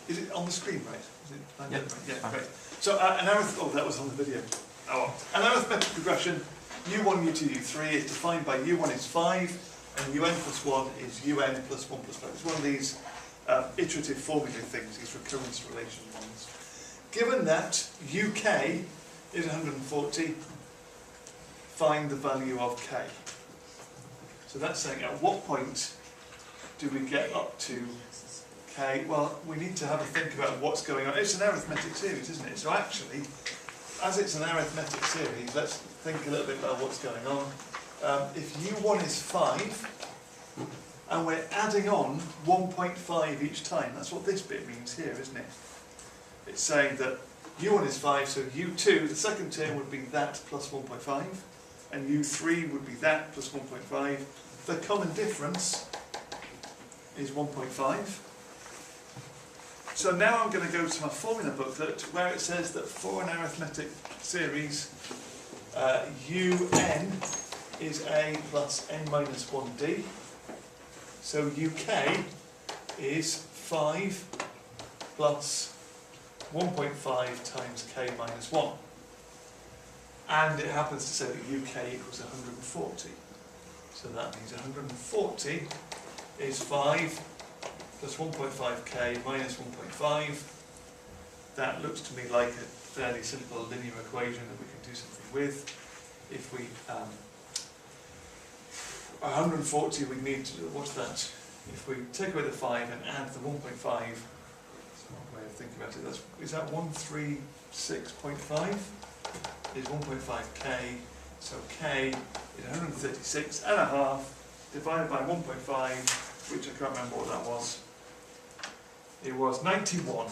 Is it on the screen, right? Is it? Yep. Yeah, great. So oh, that was on the video. Oh, an arithmetic progression, U1, U2, U3 is defined by U1 is 5, and UN plus 1 is UN plus 1 plus 5. It's one of these iterative formula things, these recurrence relation ones. Given that UK is 140, find the value of K. So that's saying at what point do we get up to K? Well, we need to have a think about what's going on. It's an arithmetic series, isn't it? So actually, as it's an arithmetic series, let's think a little bit about what's going on. If U1 is 5, and we're adding on 1.5 each time, that's what this bit means here, isn't it? It's saying that U1 is 5, so U2, the second term would be that plus 1.5, and U3 would be that plus 1.5. The common difference is 1.5. So now I'm going to go to my formula booklet where it says that for an arithmetic series, UN is A plus N minus 1D. So UK is 5 plus 1.5 times K minus 1. And it happens to say that UK equals 140. So that means 140 is 5 plus 1.5k minus 1.5. That looks to me like a fairly simple linear equation that we can do something with. If we 140, we need to, what's that? If we take away the 5 and add the 1.5, that's one way of thinking about it. Is that 136.5? Is 1.5k, so k is 136.5 divided by 1.5, which I can't remember what that was. It was 91.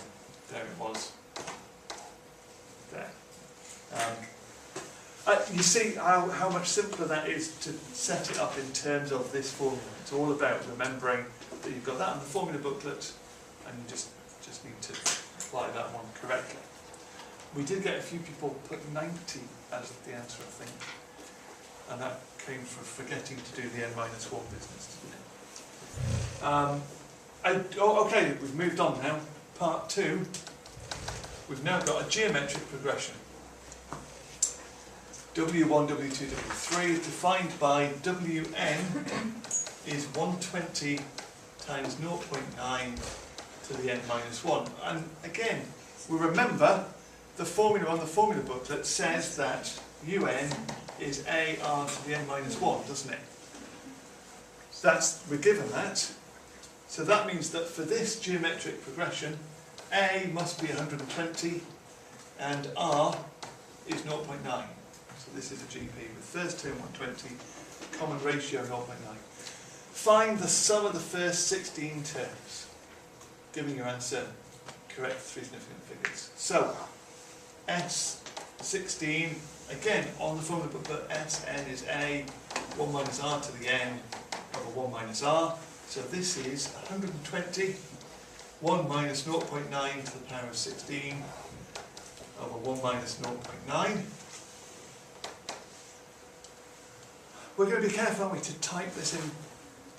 There it was. There. You see how much simpler that is to set it up in terms of this formula. It's all about remembering that you've got that in the formula booklet, and you just need to apply that one correctly. We did get a few people put 90 as the answer, I think, and that came from forgetting to do the n-1 business, didn't it? Okay, we've moved on now. Part 2. We've now got a geometric progression. W1, W2, W3 is defined by Wn is 120 times 0.9 to the n-1. And again, we remember the formula on the formula booklet says that UN is AR to the n-1, doesn't it? We're given that. So that means that for this geometric progression, A must be 120 and R is 0.9. So this is a GP with first term 120, common ratio 0.9. Find the sum of the first 16 terms, giving your answer correct three significant figures. So S16, again on the formula booklet, Sn is A, 1 minus R to the n over 1 minus R. So this is 120, 1 minus 0.9 to the power of 16 over 1 minus 0.9. We're going to be careful, aren't we, to type this in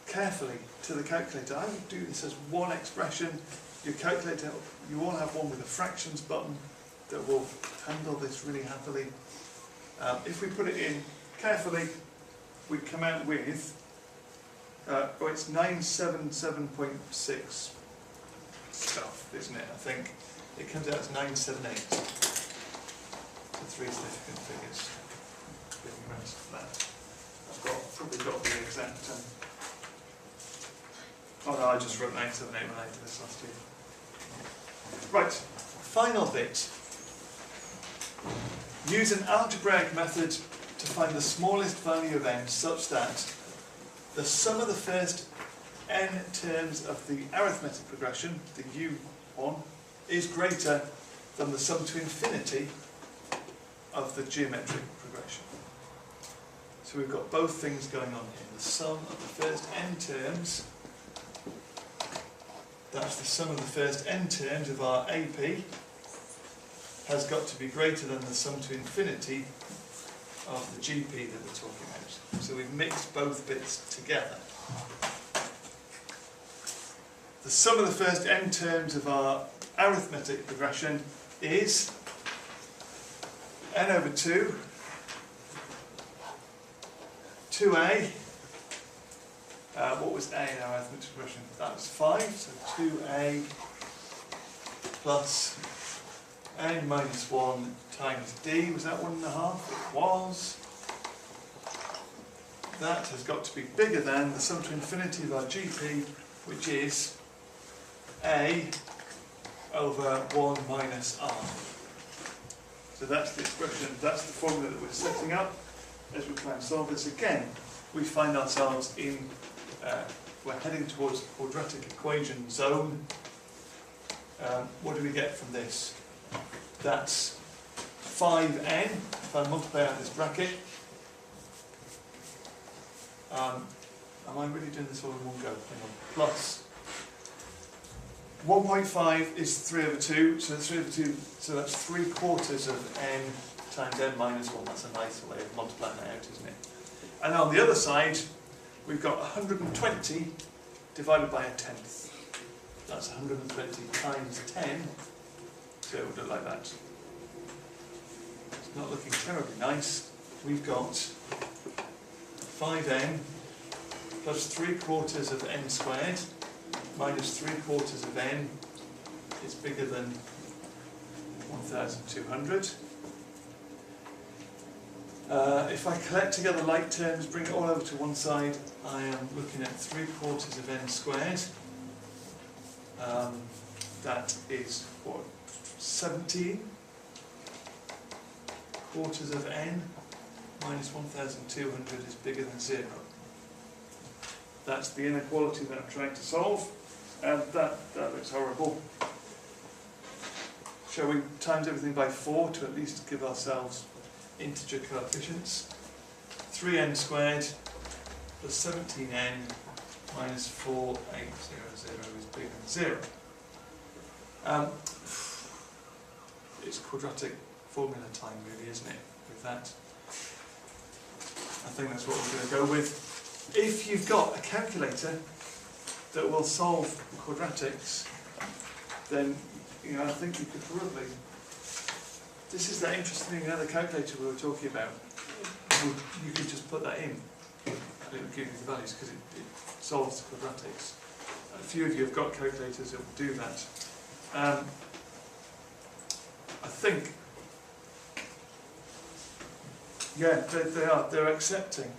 carefully to the calculator. I would do this as one expression. Your calculator, you all have one with a fractions button that will handle this really happily. If we put it in carefully, we come out with, it's 977.6 stuff, isn't it? I think it comes out as 978. So three significant figures. Giving the rest of that. I've probably got the exact. Oh no, I just wrote 978 when I did this last year. Right, final bit. Use an algebraic method to find the smallest value of n such that the sum of the first n terms of the arithmetic progression, the U1, is greater than the sum to infinity of the geometric progression. So we've got both things going on here. The sum of the first n terms, that's the sum of the first n terms of our AP, has got to be greater than the sum to infinity of the GP that we're talking about. So we've mixed both bits together. the sum of the first n terms of our arithmetic progression is n over 2, 2a, what was a in our arithmetic progression? That was 5, so 2a plus n minus 1 times d, was that 1.5? It was. That has got to be bigger than the sum to infinity of our GP, which is a over 1 minus r. So that's the expression, that's the formula that we're setting up as we try and solve this. Again, we find ourselves in, we're heading towards the quadratic equation zone. What do we get from this? That's 5n, if I multiply out this bracket. Am I really doing this all in one go? Hang on. Plus 1.5 is 3 over 2, so that's 3 over 2, so that's 3/4 of n times n minus 1. That's a nice way of multiplying that out, isn't it? And on the other side, we've got 120 divided by 1/10. That's 120 times 10, so it would look like that. It's not looking terribly nice. We've got 5n plus 3/4 of n squared minus 3/4 of n is bigger than 1,200. If I collect together like terms, bring it all over to one side, I am looking at 3/4 of n squared. That is what, 17 quarters of n minus 1,200 is bigger than 0. That's the inequality that I'm trying to solve, and that looks horrible. Shall we times everything by 4 to at least give ourselves integer coefficients? 3n squared plus 17n minus 4,800 is bigger than 0. It's quadratic formula time really, isn't it, with that? I think that's what we're going to go with. If you've got a calculator that will solve quadratics, then I think you could probably. This is that interesting thing, the calculator we were talking about. You could just put that in, and it will give you the values because it solves the quadratics. A few of you have got calculators that will do that. I think. Yeah, they're accepting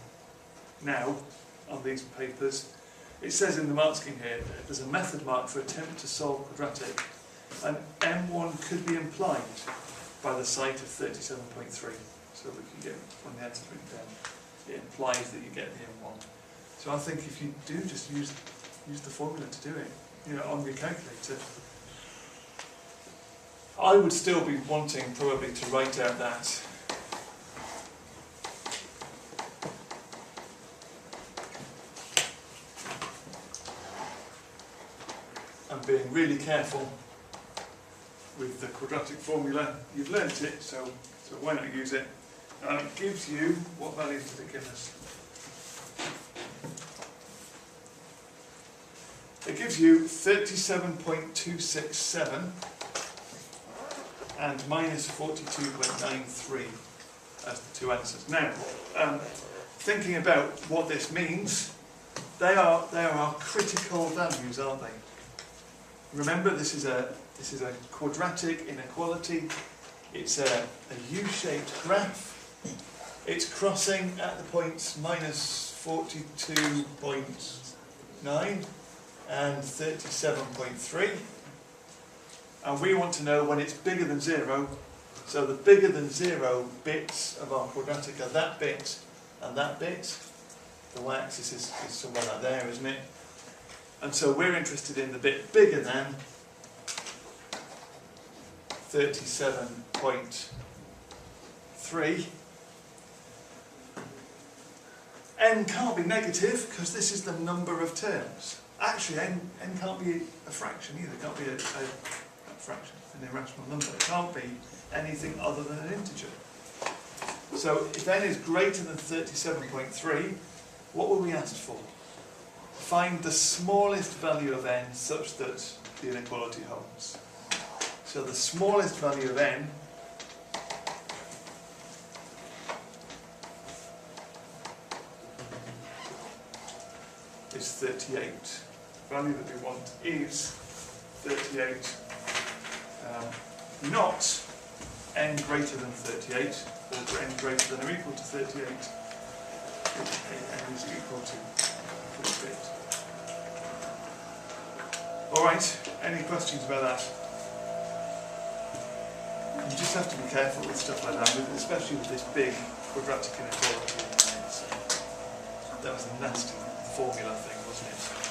now on these papers. It says in the mark scheme here, there's a method mark for attempt to solve quadratic, and M1 could be implied by the site of 37.3. So we can get, when the answer's written down, it implies that you get the M1. So I think if you do just use the formula to do it, on your calculator, I would still be wanting probably to write out that and being really careful with the quadratic formula. You've learnt it, so why not use it? It gives you, what values does it give us? It gives you 37.267 and minus 42.93 as the two answers. Now, thinking about what this means, they are critical values, aren't they? Remember, this is a quadratic inequality. It's a U-shaped graph. It's crossing at the points minus 42.9 and 37.3. And we want to know when it's bigger than 0. So the bigger than 0 bits of our quadratic are that bit and that bit. The y-axis is somewhere like there, isn't it? And so we're interested in the bit bigger than 37.3. N can't be negative because this is the number of terms. Actually, n can't be a fraction either. It can't be a fraction, an irrational number. It can't be anything other than an integer. So if n is greater than 37.3, what were we asked for? find the smallest value of n such that the inequality holds. So the smallest value of n is 38. The value that we want is 38, not n greater than 38, or n greater than or equal to 38, n is equal to 48. Alright, any questions about that? You just have to be careful with stuff like that, especially with this big quadratic inequality. That was a nasty formula thing, wasn't it?